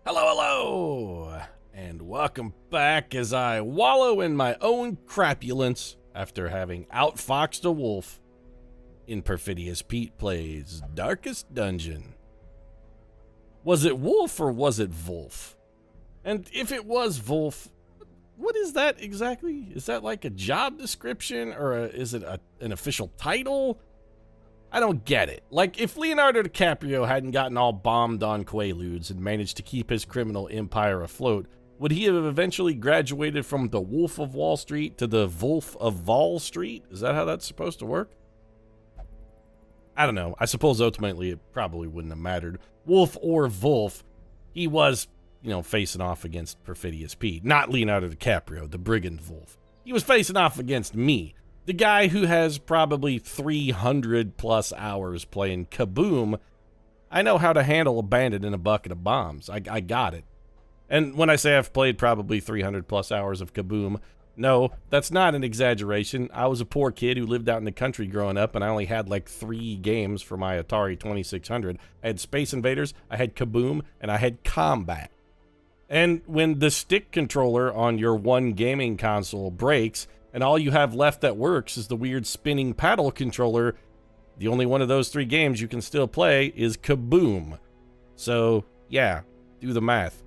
Hello, hello, and welcome back as I wallow in my own crapulence after having outfoxed a wolf in Perfidious Pete Plays Darkest Dungeon. Was it wolf or was it Wolf? And if it was Wolf, what is that exactly? Is that like a job description or is it an official title? I don't get it. Like, if Leonardo DiCaprio hadn't gotten all bombed on Quaaludes and managed to keep his criminal empire afloat, would he have eventually graduated from the Wolf of Wall Street to the Wolf of Wall Street? Is that how that's supposed to work? I don't know. I suppose ultimately it probably wouldn't have mattered. Wolf or Wolf, he was, facing off against Perfidious Pete. Not Leonardo DiCaprio, the brigand wolf. He was facing off against me. The guy who has probably 300 plus hours playing Kaboom. I know how to handle a bandit in a bucket of bombs. I got it. And when I say I've played probably 300 plus hours of Kaboom, no, that's not an exaggeration. I was a poor kid who lived out in the country growing up, and I only had like 3 games for my Atari 2600. I had Space Invaders, I had Kaboom, and I had Combat. And when the stick controller on your one gaming console breaks, and all you have left that works is the weird spinning paddle controller, the only one of those 3 games you can still play is Kaboom. So, yeah, do the math.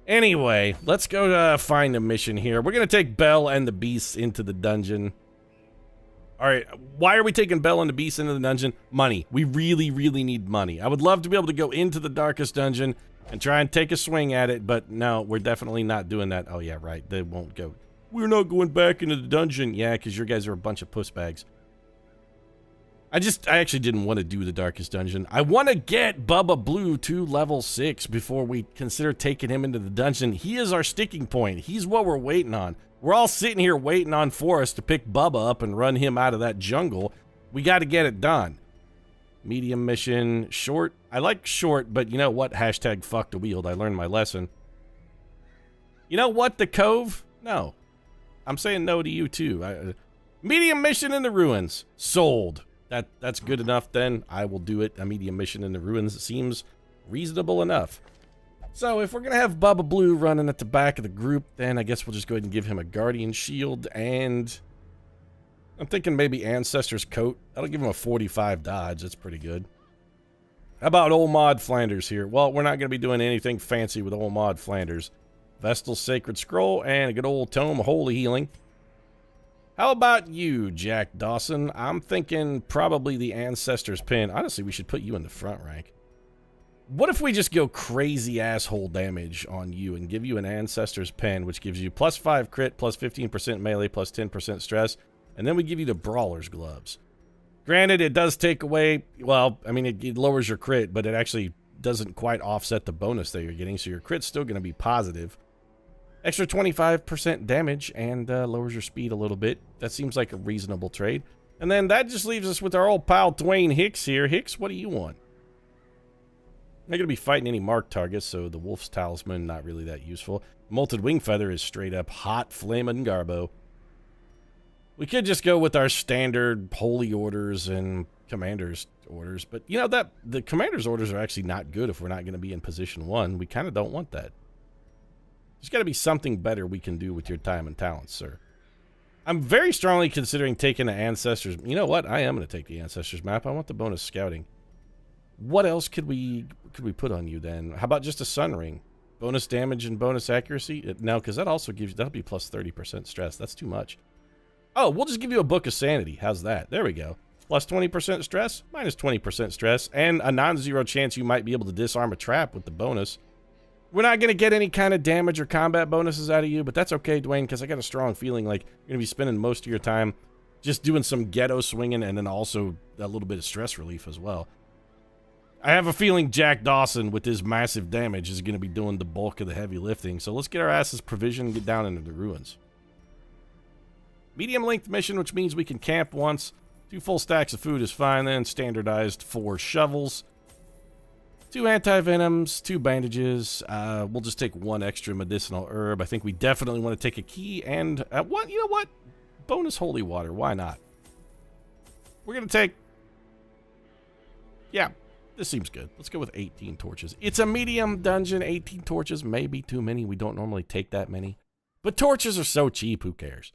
Anyway, let's go find a mission here. We're going to take Belle and the Beasts into the dungeon. Alright, why are we taking Belle and the Beasts into the dungeon? Money. We really, really need money. I would love to be able to go into the darkest dungeon and try and take a swing at it, but no, we're definitely not doing that. Oh yeah, right, they won't go. We're not going back into the dungeon. Yeah, because your guys are a bunch of pussbags. I actually didn't want to do the darkest dungeon. I want to get Bubba Blue to level 6 before we consider taking him into the dungeon. He is our sticking point. He's what we're waiting on. We're all sitting here waiting on Forrest to pick Bubba up and run him out of that jungle. We got to get it done. Medium mission, short. I like short, but you know what? Hashtag fuck the wield. I learned my lesson. You know what, the Cove? No. I'm saying no to you too. Medium mission in the ruins. Sold. That's good enough then. I will do it. A medium mission in the ruins seems reasonable enough. So if we're going to have Bubba Blue running at the back of the group, then I guess we'll just go ahead and give him a guardian shield, and I'm thinking maybe Ancestor's Coat. That'll give him a 45 dodge. That's pretty good. How about Old Mod Flanders here? Well, we're not going to be doing anything fancy with Old Mod Flanders. Vestal Sacred Scroll and a good old Tome of Holy Healing. How about you, Jack Dawson? I'm thinking probably the Ancestor's Pin. Honestly, we should put you in the front rank. What if we just go crazy asshole damage on you and give you an Ancestor's Pen, which gives you plus 5 crit, plus 15% melee, plus 10% stress, and then we give you the Brawler's Gloves. Granted, it does take away, well, I mean, it lowers your crit, but it actually doesn't quite offset the bonus that you're getting, so your crit's still going to be positive. Extra 25% damage and lowers your speed a little bit. That seems like a reasonable trade. And then that just leaves us with our old pal Dwayne Hicks here. Hicks, what do you want? I'm not going to be fighting any marked targets, so the Wolf's Talisman, not really that useful. Molted Wing Feather is straight up hot flamin' garbo. We could just go with our standard Holy Orders and Commander's Orders, but you know that the Commander's Orders are actually not good if we're not going to be in position 1. We kind of don't want that. There's got to be something better we can do with your time and talents, sir. I'm very strongly considering taking the Ancestors. You know what? I am going to take the Ancestors map. I want the bonus scouting. What else could we put on you then? How about just a Sun Ring? Bonus damage and bonus accuracy? No, because that also gives, that'll be plus 30% stress. That's too much. Oh, we'll just give you a Book of Sanity. How's that? There we go. Plus 20% stress, minus 20% stress, and a non-zero chance you might be able to disarm a trap with the bonus. We're not going to get any kind of damage or combat bonuses out of you, but that's okay, Dwayne, because I got a strong feeling like you're going to be spending most of your time just doing some ghetto swinging and then also a little bit of stress relief as well. I have a feeling Jack Dawson, with his massive damage, is going to be doing the bulk of the heavy lifting, so let's get our asses provisioned and get down into the ruins. Medium-length mission, which means we can camp once. 2 full stacks of food is fine then. Standardized 4 shovels. 2 anti-venoms, 2 bandages. We'll just take 1 extra medicinal herb. I think we definitely want to take a key and what? You know what? Bonus holy water. Why not? We're gonna take. Yeah, This seems good. Let's go with 18 torches. It's a medium dungeon. 18 torches may be too many. We don't normally take that many. But torches are so cheap, who cares?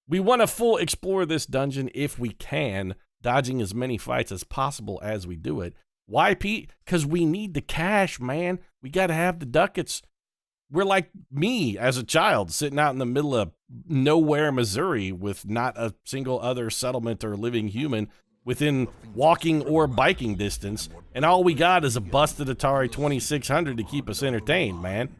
We want to full explore this dungeon if we can, dodging as many fights as possible as we do it. Why, Pete? Because we need the cash, man. We got to have the ducats. We're like me as a child, sitting out in the middle of nowhere, Missouri, with not a single other settlement or living human within walking or biking distance, and all we got is a busted Atari 2600 to keep us entertained, man.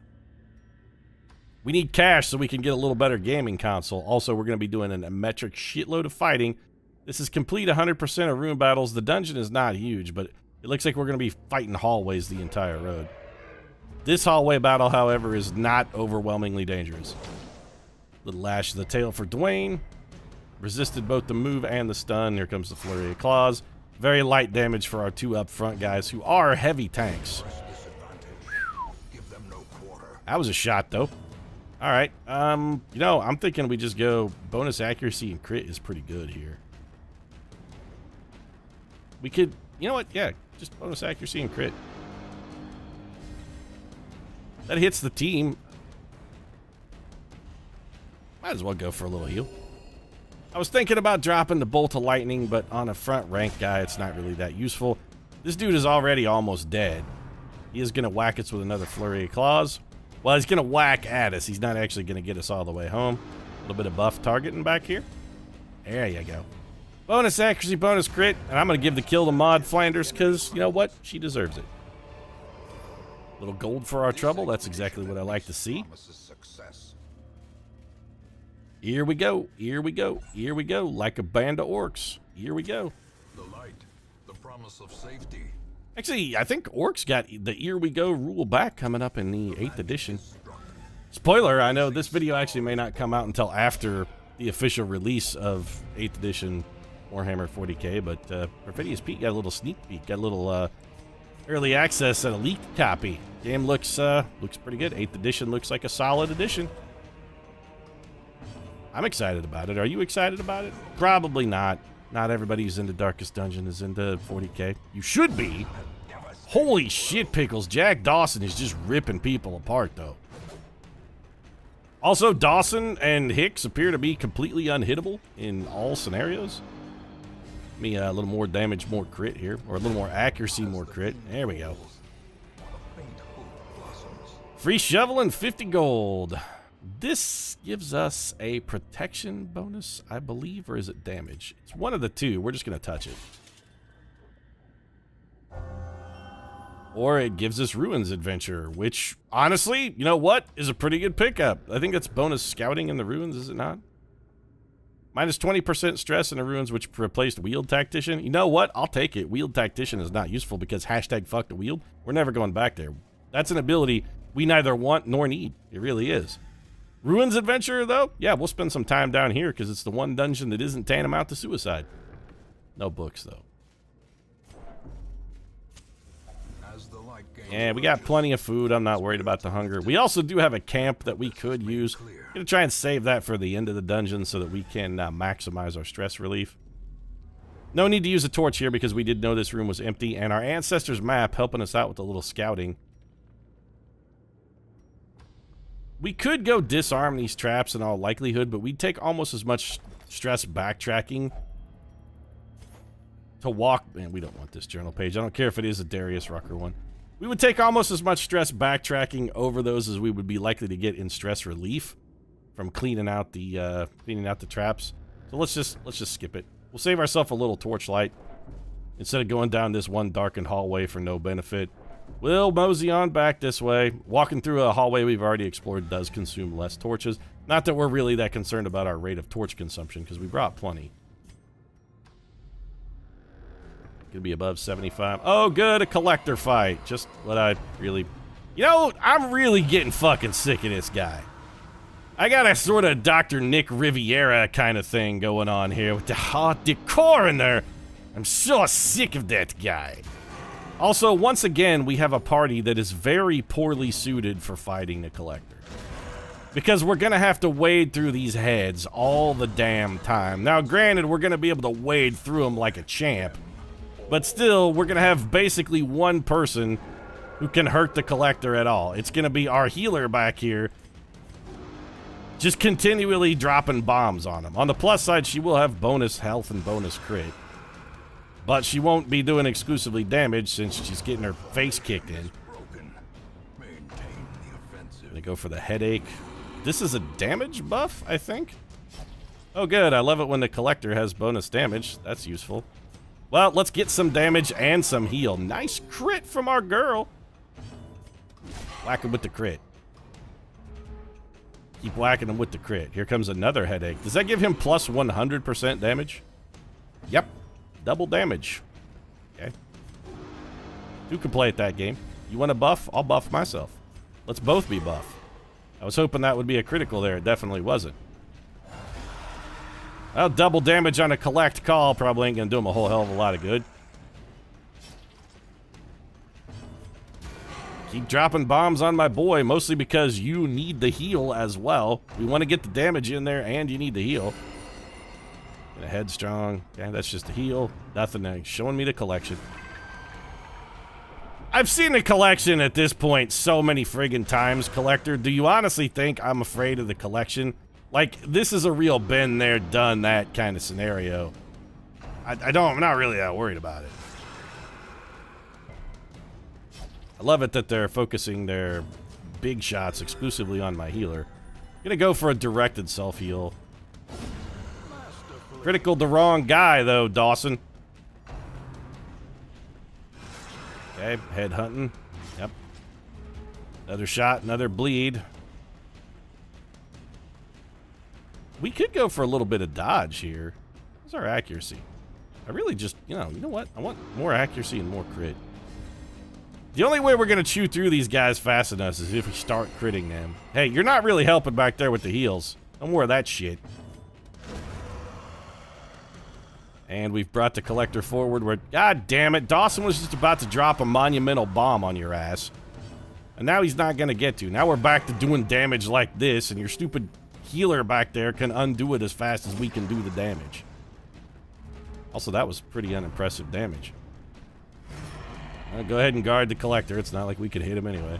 We need cash so we can get a little better gaming console. Also, we're going to be doing a metric shitload of fighting. This is complete 100% of room battles. The dungeon is not huge, but it looks like we're going to be fighting hallways the entire road. This hallway battle, however, is not overwhelmingly dangerous. Little lash of the tail for Dwayne. Resisted both the move and the stun. Here comes the flurry of claws. Very light damage for our two up front guys who are heavy tanks. That was a shot, though. All right, you know, I'm thinking we just go bonus accuracy and crit is pretty good here. We could, you know what? Yeah, just bonus accuracy and crit. That hits the team. Might as well go for a little heal. I was thinking about dropping the bolt of lightning, but on a front rank guy, it's not really that useful. This dude is already almost dead. He is going to whack us with another flurry of claws. Well, he's going to whack at us. He's not actually going to get us all the way home. A little bit of buff targeting back here. There you go. Bonus accuracy, bonus crit. And I'm going to give the kill to Maud Flanders because, you know what? She deserves it. Little gold for our trouble. That's exactly what I like to see. Here we go. Here we go. Here we go. Like a band of orcs. Here we go. The light, the promise of safety. Actually, I think orcs got the here we go rule back coming up in the 8th edition. Spoiler, I know this video actually may not come out until after the official release of 8th edition Warhammer 40k, but Perfidious Pete got a little sneak peek, got a little early access and a leaked copy. Game looks pretty good. 8th edition looks like a solid edition. I'm excited about it. Are you excited about it? Probably not. Not everybody who's into Darkest Dungeon is into 40k. You should be. Holy shit, pickles. Jack Dawson is just ripping people apart, though. Also, Dawson and Hicks appear to be completely unhittable in all scenarios. Give me a little more damage, more crit here. Or a little more accuracy, more crit. There we go. Free shovel and 50 gold. This gives us a protection bonus, I believe, or is it damage? It's one of the two. We're just going to touch it. Or it gives us Ruins Adventure, which, honestly, you know what, is a pretty good pickup. I think that's bonus scouting in the Ruins, is it not? Minus 20% stress in the Ruins, which replaced Wield Tactician. You know what? I'll take it. Wield Tactician is not useful because hashtag fuck the wield. We're never going back there. That's an ability we neither want nor need. It really is. Ruins Adventure, though? Yeah, we'll spend some time down here because it's the one dungeon that isn't tantamount to suicide. No books, though. Yeah, we got plenty of food. I'm not worried about the hunger. We also do have a camp that we could use. I'm going to try and save that for the end of the dungeon so that we can maximize our stress relief. No need to use a torch here because we did know this room was empty, and our ancestors' map helping us out with a little scouting. We could go disarm these traps in all likelihood, but we'd take almost as much stress backtracking to walk. Man, we don't want this journal page. I don't care if it is a Darius Rucker one. We would take almost as much stress backtracking over those as we would be likely to get in stress relief from cleaning out the traps. So let's just skip it. We'll save ourselves a little torchlight instead of going down this one darkened hallway for no benefit. We'll mosey on back this way. Walking through a hallway we've already explored does consume less torches. Not that we're really that concerned about our rate of torch consumption, because we brought plenty. Gonna be above 75. Oh, good, a collector fight. Just what I really... You know, I'm really getting fucking sick of this guy. I got a sort of Dr. Nick Riviera kind of thing going on here with the hot decor in there. I'm so sick of that guy. Also, once again, we have a party that is very poorly suited for fighting the Collector. Because we're going to have to wade through these heads all the damn time. Now, granted, we're going to be able to wade through them like a champ. But still, we're going to have basically one person who can hurt the collector at all. It's going to be our healer back here, just continually dropping bombs on him. On the plus side, she will have bonus health and bonus crit. But she won't be doing exclusively damage since she's getting her face kicked in. Gonna go for the headache. This is a damage buff, I think. Oh good, I love it when the collector has bonus damage. That's useful. Well, let's get some damage and some heal. Nice crit from our girl. Whack him with the crit. Keep whacking him with the crit. Here comes another headache. Does that give him plus 100% damage? Yep. Double damage. Okay. Who can play at that game? You want a buff? I'll buff myself. Let's both be buff. I was hoping that would be a critical there. It definitely wasn't. Well, double damage on a collect call probably ain't gonna do him a whole hell of a lot of good. Keep dropping bombs on my boy, mostly because you need the heal as well. We want to get the damage in there, and you need the heal. Get a headstrong. Okay, that's just a heal. Nothing showing me the collection. I've seen the collection at this point so many friggin' times, Collector. Do you honestly think I'm afraid of the collection? Like, this is a real been there, done that kind of scenario. I'm not really that worried about it. I love it that they're focusing their big shots exclusively on my healer. Gonna go for a directed self-heal. Critical the wrong guy, though, Dawson. Okay, head hunting. Yep. Another shot, another bleed. We could go for a little bit of dodge here. What's our accuracy? I really just, you know what? I want more accuracy and more crit. The only way we're going to chew through these guys fast enough is if we start critting them. Hey, you're not really helping back there with the heals. No more of that shit. And we've brought the collector forward where, god damn it, Dawson was just about to drop a monumental bomb on your ass. And now he's not going to get to. Now we're back to doing damage like this, and your stupid healer back there can undo it as fast as we can do the damage. Also, that was pretty unimpressive damage. Go ahead and guard the collector. It's not like we could hit him anyway.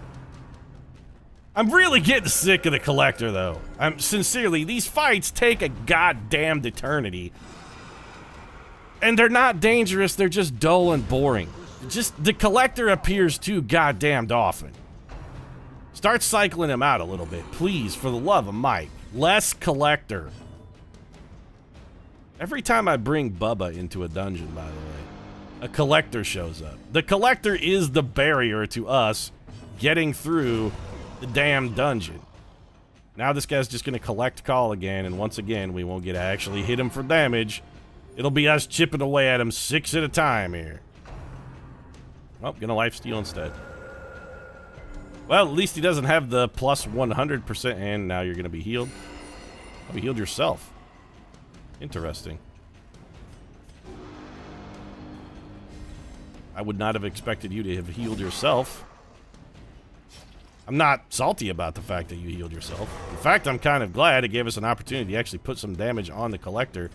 I'm really getting sick of the collector, though. Sincerely, these fights take a goddamned eternity. And they're not dangerous, they're just dull and boring. Just, the collector appears too goddamned often. Start cycling him out a little bit, please, for the love of Mike. Less collector. Every time I bring Bubba into a dungeon, by the way, a collector shows up. The collector is the barrier to us getting through the damn dungeon. Now this guy's just gonna collect call again, and once again, we won't get to actually hit him for damage. It'll be us chipping away at him 6 at a time here. Oh, gonna lifesteal instead. Well, at least he doesn't have the plus 100%, and now you're gonna be healed. Oh, you healed yourself. Interesting. I would not have expected you to have healed yourself. I'm not salty about the fact that you healed yourself. In fact, I'm kind of glad it gave us an opportunity to actually put some damage on the collector.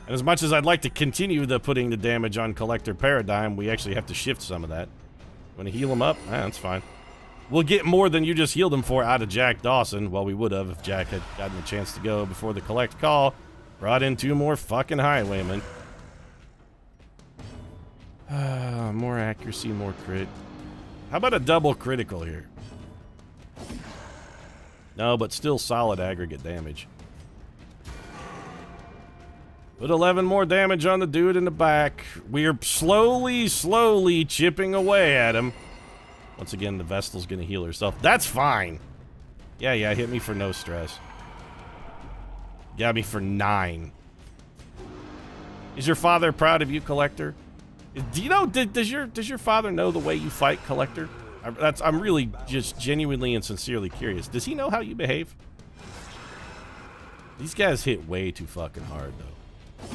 And as much as I'd like to continue putting the damage on collector paradigm, we actually have to shift some of that. Want to heal him up? That's fine. We'll get more than you just healed him for out of Jack Dawson. Well, we would have if Jack had gotten a chance to go before the collect call. Brought in 2 more fucking highwaymen. More accuracy, more crit. How about a double critical here? No, but still solid aggregate damage. Put 11 more damage on the dude in the back. We're slowly chipping away at him. Once again, the Vestal's gonna heal herself. That's fine. Yeah, hit me for no stress. Got me for 9. Is your father proud of you, Collector? Do you know, does your father know the way you fight, Collector? I'm really just genuinely and sincerely curious. Does he know how you behave? These guys hit way too fucking hard, though.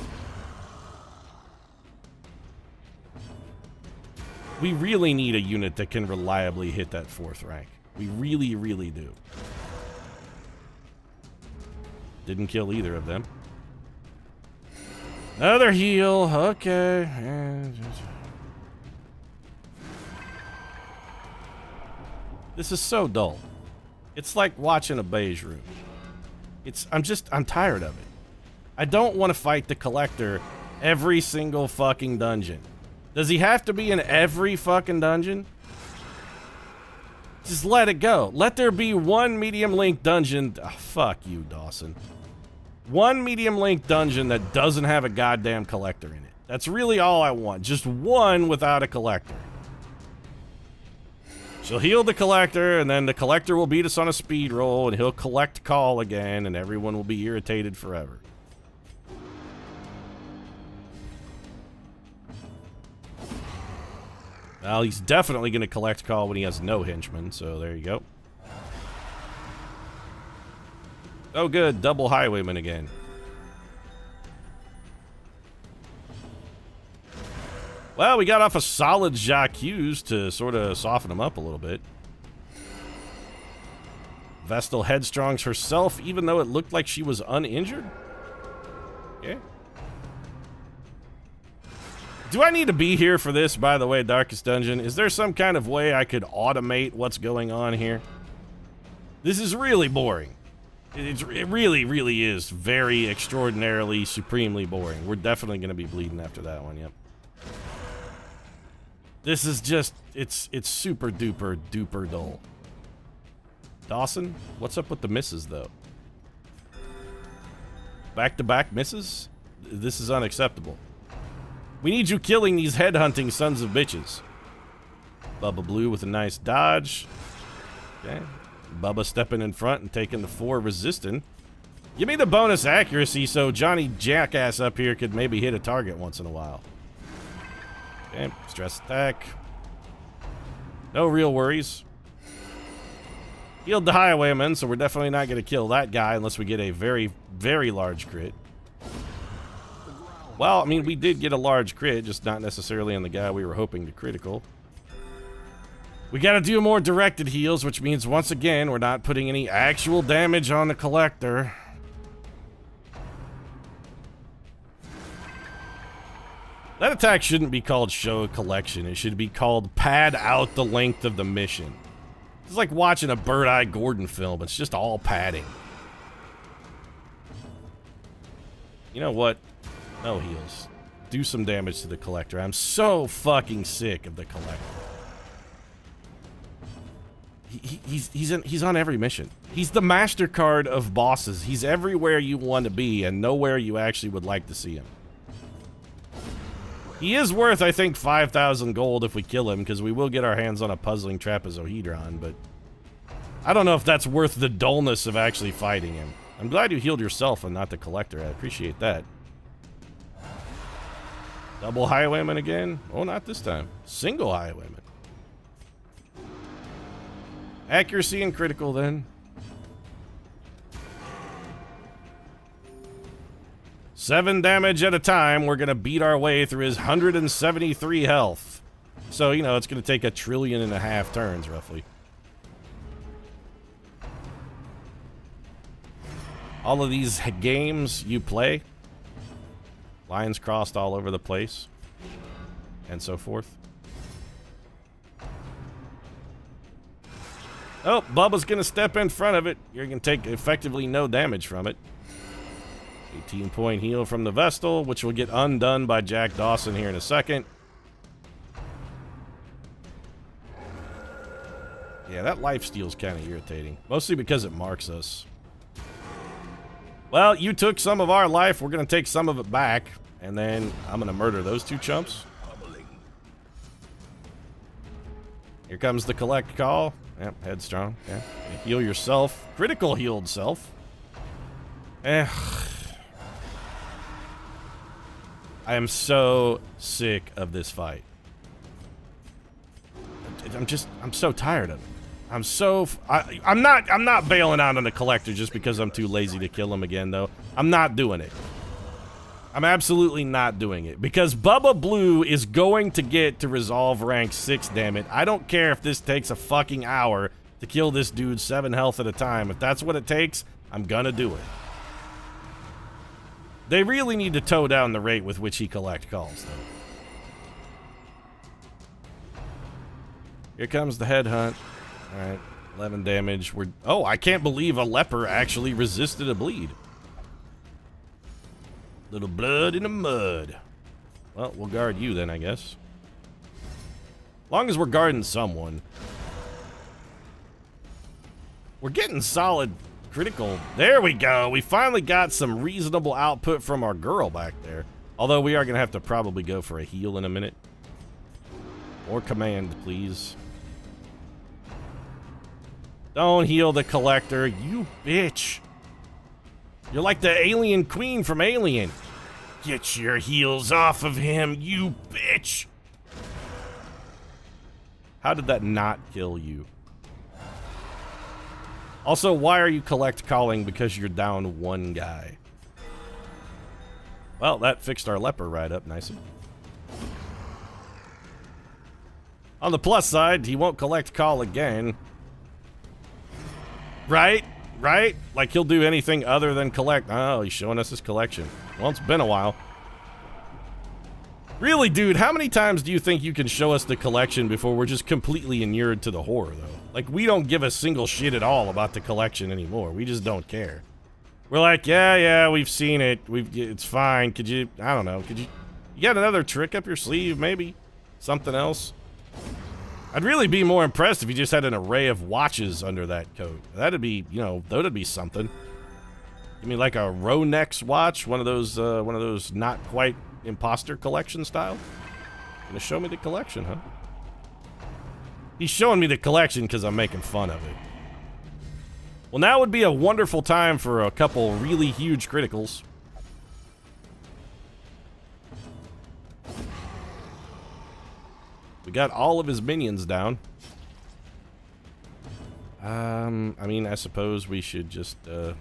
We really need a unit that can reliably hit that 4th rank. We really, really do. Didn't kill either of them. Another heal. Okay. This is so dull. It's like watching a beige room. I'm tired of it. I don't want to fight the collector every single fucking dungeon. Does he have to be in every fucking dungeon? Just let it go. Let there be one medium link dungeon. Oh, fuck you, Dawson. One medium link dungeon that doesn't have a goddamn collector in it. That's really all I want. Just one without a collector. She'll heal the collector, and then the collector will beat us on a speed roll, and he'll collect call again, and everyone will be irritated forever. Well, he's definitely going to collect call when he has no henchmen, so there you go. Oh good, double highwayman again. Well, we got off a solid Jacques to sort of soften him up a little bit. Vestal headstrongs herself, even though it looked like she was uninjured. Okay. Do I need to be here for this, by the way, Darkest Dungeon? Is there some kind of way I could automate what's going on here? This is really boring. It really, really is very extraordinarily, supremely boring. We're definitely going to be bleeding after that one, yep. This is just, it's super duper duper dull. Dawson, what's up with the misses, though? Back-to-back misses? This is unacceptable. We need you killing these headhunting sons of bitches. Bubba Blue with a nice dodge. Okay. Bubba stepping in front and taking the 4 resistant. Give me the bonus accuracy so Johnny Jackass up here could maybe hit a target once in a while. Okay, stress attack. No real worries. Healed the highwayman, so we're definitely not going to kill that guy unless we get a very, very large crit. Well, I mean, we did get a large crit, just not necessarily on the guy we were hoping to critical. We got to do more directed heals, which means, once again, we're not putting any actual damage on the collector. That attack shouldn't be called show a collection. It should be called pad out the length of the mission. It's like watching a Bird-Eye Gordon film. It's just all padding. You know what? No heals. Do some damage to the collector. I'm so fucking sick of the collector. He's on every mission. He's the MasterCard of bosses. He's everywhere you want to be and nowhere you actually would like to see him. He is worth, I think, 5,000 gold if we kill him, because we will get our hands on a puzzling trapezohedron, but I don't know if that's worth the dullness of actually fighting him. I'm glad you healed yourself and not the collector. I appreciate that. Double highwayman again? Oh, not this time. Single highwayman. Accuracy and critical, then. 7 damage at a time. We're going to beat our way through his 173 health. So, you know, it's going to take 1.5 trillion turns, roughly. All of these games you play, lines crossed all over the place, and so forth. Oh, Bubba's going to step in front of it. You're going to take effectively no damage from it. 18-point heal from the Vestal, which will get undone by Jack Dawson here in a second. Yeah, that lifesteal's kind of irritating. Mostly because it marks us. Well, you took some of our life. We're going to take some of it back. And then I'm going to murder those 2 chumps. Here comes the collect call. Yep, headstrong. Yeah. Heal yourself. Critical healed self. I am so sick of this fight. I'm so tired of it. I'm not bailing out on the collector just because I'm too lazy to kill him again, though. I'm not doing it. I'm absolutely not doing it. Because Bubba Blue is going to get to resolve rank 6, damn it. I don't care if this takes a fucking hour to kill this dude 7 health at a time. If that's what it takes, I'm gonna do it. They really need to toe down the rate with which he collect calls, though. Here comes the headhunt. Alright, 11 damage. Oh, I can't believe a leper actually resisted a bleed. Little blood in the mud. Well, we'll guard you then, I guess. Long as we're guarding someone. We're getting solid critical. There we go. We finally got some reasonable output from our girl back there. Although we are going to have to probably go for a heal in a minute. Or command, please. Don't heal the collector, you bitch. You're like the alien queen from Alien. Get your heels off of him, you bitch. How did that not kill you? Also, why are you collect calling because you're down one guy? Well, that fixed our leper right up nicely. On the plus side, he won't collect call again. Right? Right? Like he'll do anything other than collect. Oh, he's showing us his collection. Well, it's been a while. Really, dude, how many times do you think you can show us the collection before we're just completely inured to the horror, though? Like, we don't give a single shit at all about the collection anymore. We just don't care. We're like, yeah, we've seen it. It's fine. Could you, I don't know, you got another trick up your sleeve, maybe? Something else? I'd really be more impressed if you just had an array of watches under that coat. That'd be, you know, that'd be something. Give me like a Ronex watch, one of those not quite imposter collection style. Gonna show me the collection, huh? He's showing me the collection because I'm making fun of it. Well, now would be a wonderful time for a couple really huge criticals. We got all of his minions down. I mean, I suppose we should just, yep.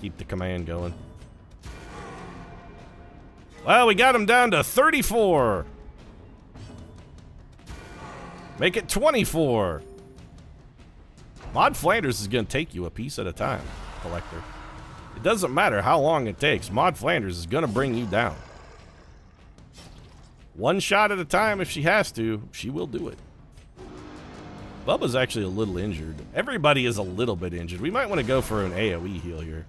Keep the command going. Well, we got him down to 34. Make it 24. Mod Flanders is going to take you a piece at a time, collector. It doesn't matter how long it takes. Mod Flanders is going to bring you down. One shot at a time if she has to. She will do it. Bubba's actually a little injured. Everybody is a little bit injured. We might want to go for an AoE heal here.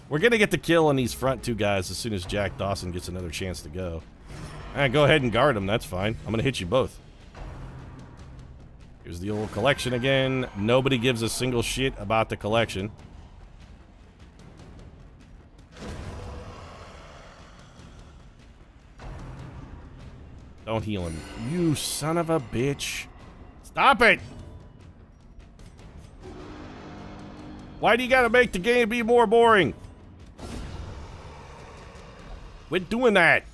We're going to get the kill on these front two guys as soon as Jack Dawson gets another chance to go. Alright, go ahead and guard them. That's fine. I'm going to hit you both. Here's the old collection again. Nobody gives a single shit about the collection. Don't heal him. You son of a bitch. Stop it! Why do you gotta make the game be more boring? Quit doing that.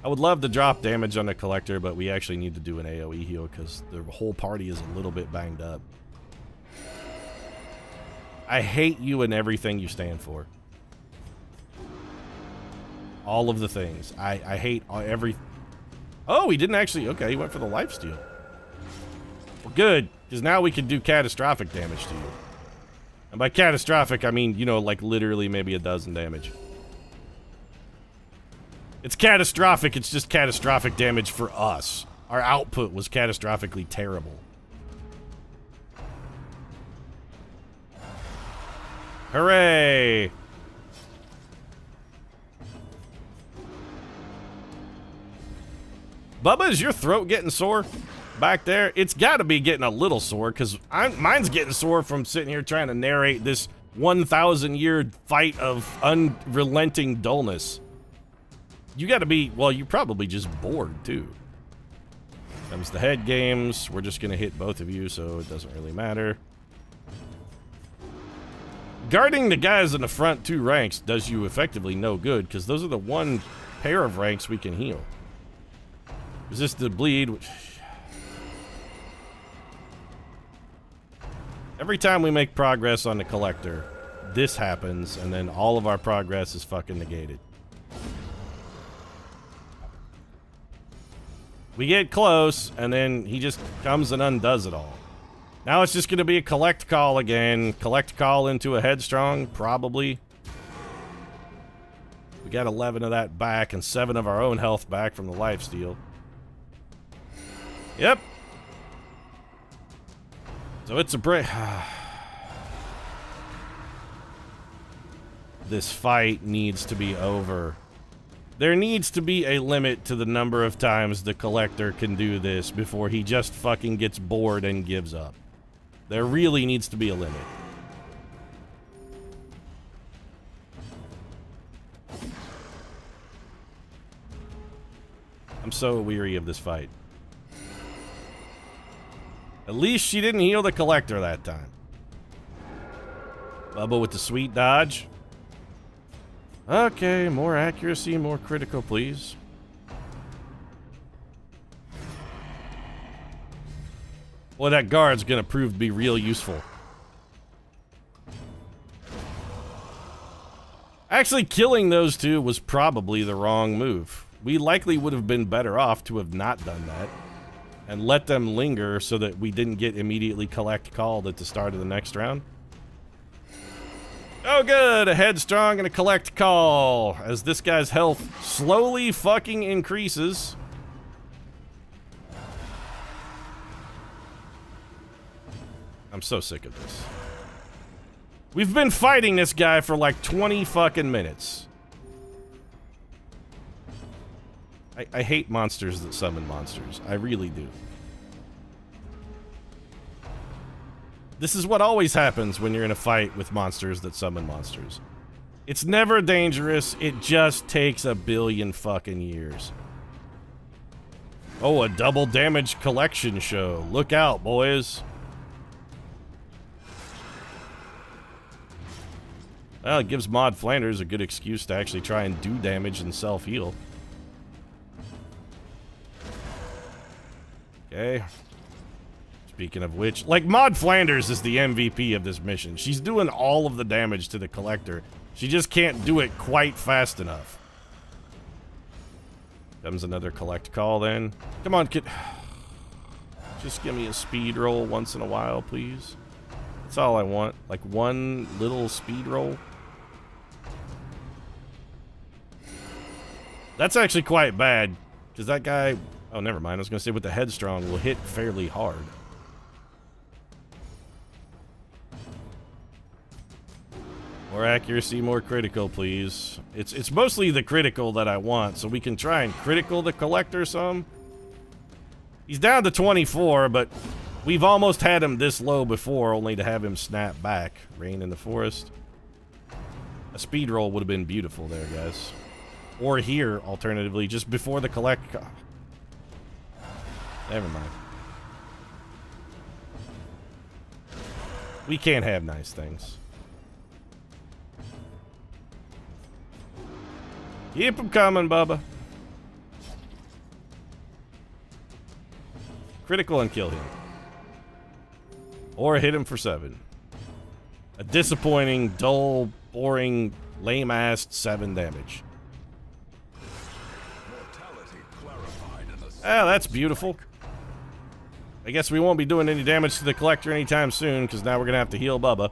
I would love to drop damage on the collector, but we actually need to do an AoE heal because the whole party is a little bit banged up. I hate you and everything you stand for. All of the things. I hate every... Oh, he didn't actually... Okay, he went for the lifesteal. Well, good, because now we can do catastrophic damage to you. And by catastrophic, I mean, you know, like literally maybe a dozen damage. It's catastrophic, it's just catastrophic damage for us. Our output was catastrophically terrible. Hooray! Bubba, is your throat getting sore back there? It's got to be getting a little sore, because mine's getting sore from sitting here trying to narrate this 1,000-year fight of unrelenting dullness. You got to be, well, you're probably just bored, too. Comes the head games. We're just going to hit both of you, so it doesn't really matter. Guarding the guys in the front two ranks does you effectively no good, because those are the one pair of ranks we can heal. Resist the bleed. Every time we make progress on the collector, this happens, and then all of our progress is fucking negated. We get close, and then he just comes and undoes it all. Now it's just going to be a collect call again. Collect call into a headstrong, probably. We got 11 of that back and 7 of our own health back from the lifesteal. Yep. So it's a break. This fight needs to be over. There needs to be a limit to the number of times the collector can do this before he just fucking gets bored and gives up. There really needs to be a limit. I'm so weary of this fight. At least she didn't heal the collector that time. Bubba with the sweet dodge. Okay, more accuracy, more critical, please. Boy, that guard's gonna prove to be real useful. Actually, killing those two was probably the wrong move. We likely would have been better off to have not done that and let them linger so that we didn't get immediately collect called at the start of the next round. Oh good, a headstrong and a collect call as this guy's health slowly fucking increases. I'm so sick of this. We've been fighting this guy for like 20 fucking minutes. I hate monsters that summon monsters. I really do. This is what always happens when you're in a fight with monsters that summon monsters. It's never dangerous. It just takes a billion fucking years. Oh, a double damage collection show. Look out, boys. Well, it gives Mod Flanders a good excuse to actually try and do damage and self-heal. Okay. Speaking of which, like, Mod Flanders is the MVP of this mission. She's doing all of the damage to the collector. She just can't do it quite fast enough. Comes another collect call then. Come on, kid. Just give me a speed roll once in a while, please. That's all I want. Like one little speed roll. That's actually quite bad. Because that guy... Oh, never mind. I was going to say with the headstrong will hit fairly hard. More accuracy, more critical, please. It's mostly the critical that I want, so we can try and critical the collector some. He's down to 24, but we've almost had him this low before, only to have him snap back. Rain in the forest. A speed roll would have been beautiful there, guys. Or here, alternatively, just before the collect... Never mind. We can't have nice things. Keep them coming, Bubba. Critical and kill him. Or hit him for 7. A disappointing, dull, boring, lame-ass 7 damage. Ah, that's beautiful. I guess we won't be doing any damage to the collector anytime soon, because now we're going to have to heal Bubba.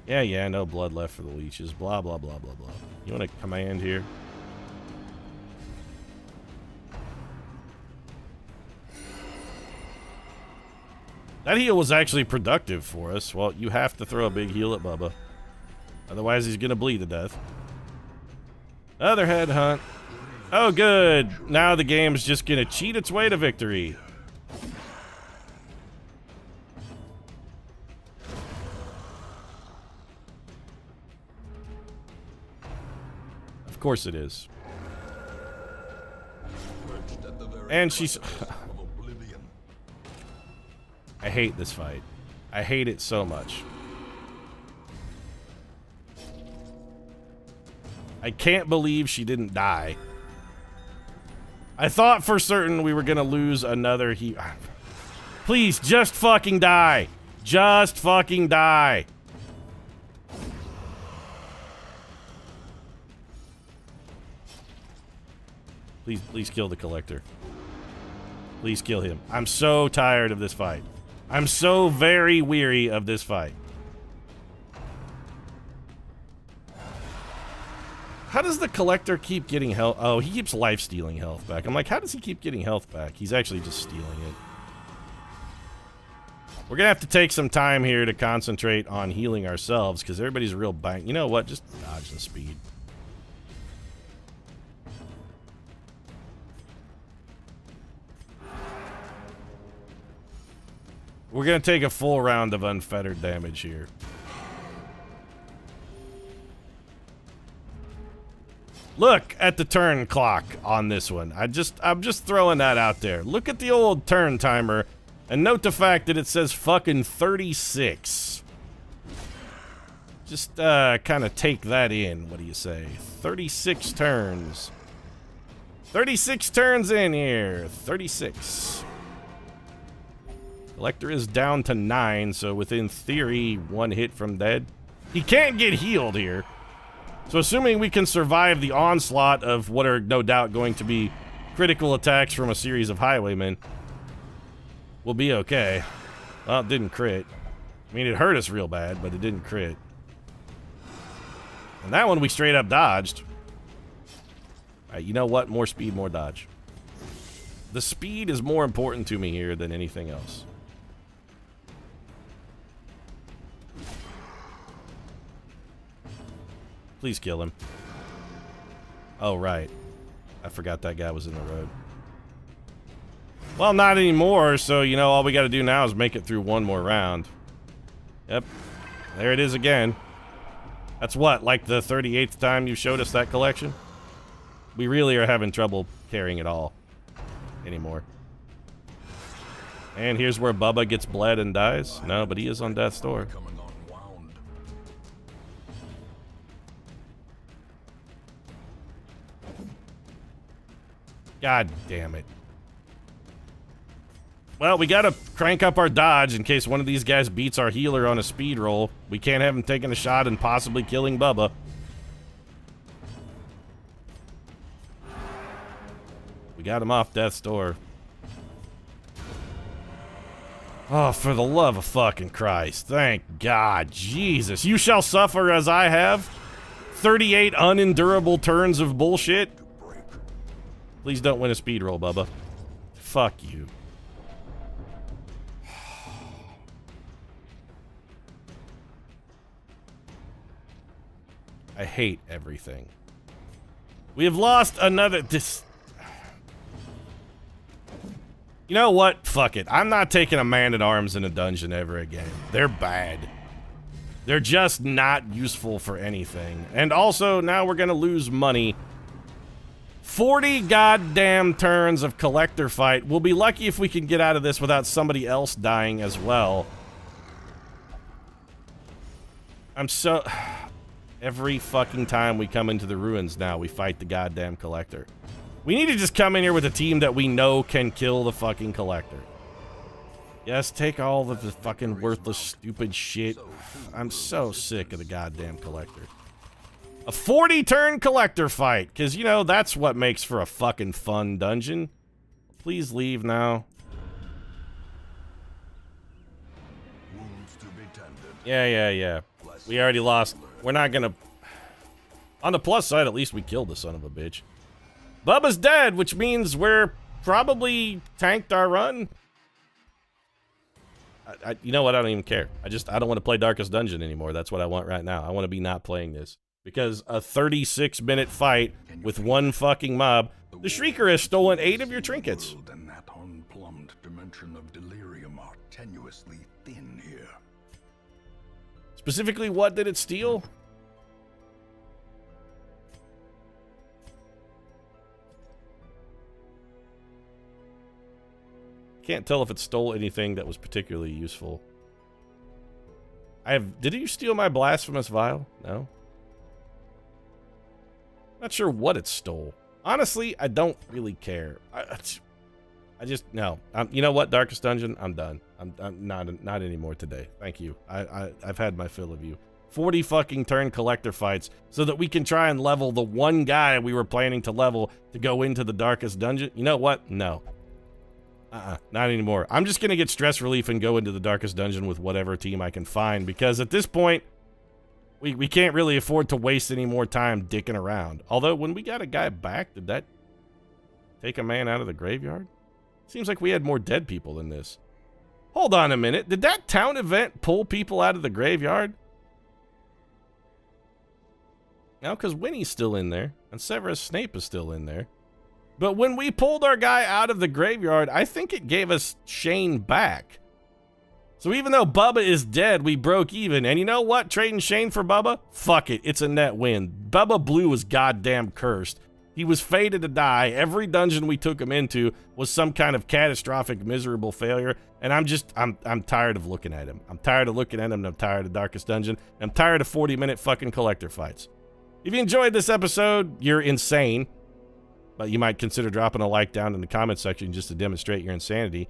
Yeah, no blood left for the leeches. Blah, blah, blah, blah, blah. You want to command here? That heal was actually productive for us. Well, you have to throw a big heal at Bubba. Otherwise, he's going to bleed to death. Other headhunt. Oh, good. Now the game's just going to cheat its way to victory. Of course it is. And she's... I hate this fight. I hate it so much. I can't believe she didn't die. I thought for certain we were gonna lose another Please, just fucking die. Just fucking die. Please kill the collector. Please kill him. I'm so tired of this fight. I'm so very weary of this fight. How does the collector keep getting health? Oh, he keeps life-stealing health back. I'm like, how does he keep getting health back? He's actually just stealing it. We're gonna have to take some time here to concentrate on healing ourselves, because everybody's real bang. You know what? Just dodge and speed. We're gonna take a full round of unfettered damage here. Look at the turn clock on this one. I'm just throwing that out there. Look at the old turn timer, and note the fact that it says fucking 36. Just kind of take that in. What do you say? 36 turns. 36 turns in here. 36. Collector is down to 9, so within theory, 1 hit from dead. He can't get healed here. So assuming we can survive the onslaught of what are no doubt going to be critical attacks from a series of highwaymen, we'll be okay. Well, it didn't crit. I mean, it hurt us real bad, but it didn't crit. And that one we straight up dodged. Alright, you know what? More speed, more dodge. The speed is more important to me here than anything else. Please kill him. Oh, right. I forgot that guy was in the road. Well, not anymore, so, you know, all we gotta do now is make it through one more round. Yep. There it is again. That's what, like the 38th time you showed us that collection? We really are having trouble carrying it all anymore. And here's where Bubba gets bled and dies. No, but he is on death's door. God damn it. Well, we gotta crank up our dodge in case one of these guys beats our healer on a speed roll. We can't have him taking a shot and possibly killing Bubba. We got him off death's door. Oh, for the love of fucking Christ. Thank God. Jesus. You shall suffer as I have. 38 unendurable turns of bullshit. Please don't win a speed roll, Bubba. Fuck you. I hate everything. We have lost another... You know what? Fuck it. I'm not taking a man-at-arms in a dungeon ever again. They're bad. They're just not useful for anything. And also, now we're gonna lose money. 40 goddamn turns of collector fight. We'll be lucky if we can get out of this without somebody else dying as well. I'm so... Every fucking time we come into the ruins now, we fight the goddamn collector. We need to just come in here with a team that we know can kill the fucking collector. Yes, take all of the fucking worthless, stupid shit. I'm so sick of the goddamn collector. A 40-turn collector fight, because, you know, that's what makes for a fucking fun dungeon. Please leave now. Yeah. We already lost. We're not gonna... On the plus side, at least we killed the son of a bitch. Bubba's dead, which means we're probably tanked our run. You know what? I don't even care. I don't want to play Darkest Dungeon anymore. That's what I want right now. I want to be not playing this. Because a 36-minute fight with one fucking mob, the Shrieker has stolen 8 of your trinkets. And that unplumbed dimension of delirium are tenuously thin here. Specifically, what did it steal? Can't tell if it stole anything that was particularly useful. Did you steal my blasphemous vial? No. Not sure what it stole. Honestly, I don't really care. I just, no. You know what, Darkest Dungeon? I'm done. I'm not anymore today. Thank you. I've had my fill of you. 40 fucking turn collector fights so that we can try and level the one guy we were planning to level to go into the Darkest Dungeon. You know what? No. Not anymore. I'm just gonna get stress relief and go into the darkest dungeon with whatever team I can find, because at this point, we can't really afford to waste any more time dicking around. Although, when we got a guy back, did that take a man out of the graveyard? Seems like we had more dead people than this. Hold on a minute. Did that town event pull people out of the graveyard? No, because Winnie's still in there, and Severus Snape is still in there. But when we pulled our guy out of the graveyard, I think it gave us Shane back. So even though Bubba is dead, we broke even. And you know what? Trading Shane for Bubba? Fuck it. It's a net win. Bubba Blue was goddamn cursed. He was fated to die. Every dungeon we took him into was some kind of catastrophic, miserable failure. And I'm tired of looking at him. I'm tired of looking at him, and I'm tired of Darkest Dungeon. I'm tired of 40-minute fucking collector fights. If you enjoyed this episode, you're insane. But you might consider dropping a like down in the comment section just to demonstrate your insanity.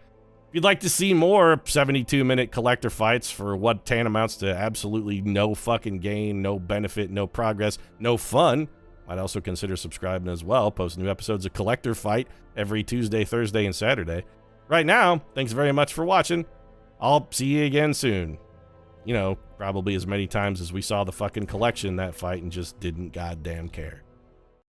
If you'd like to see more 72-minute collector fights for what tantamounts to absolutely no fucking gain, no benefit, no progress, no fun, might also consider subscribing as well. Post new episodes of Collector Fight every Tuesday, Thursday, and Saturday. Right now, thanks very much for watching. I'll see you again soon. You know, probably as many times as we saw the fucking collection that fight and just didn't goddamn care.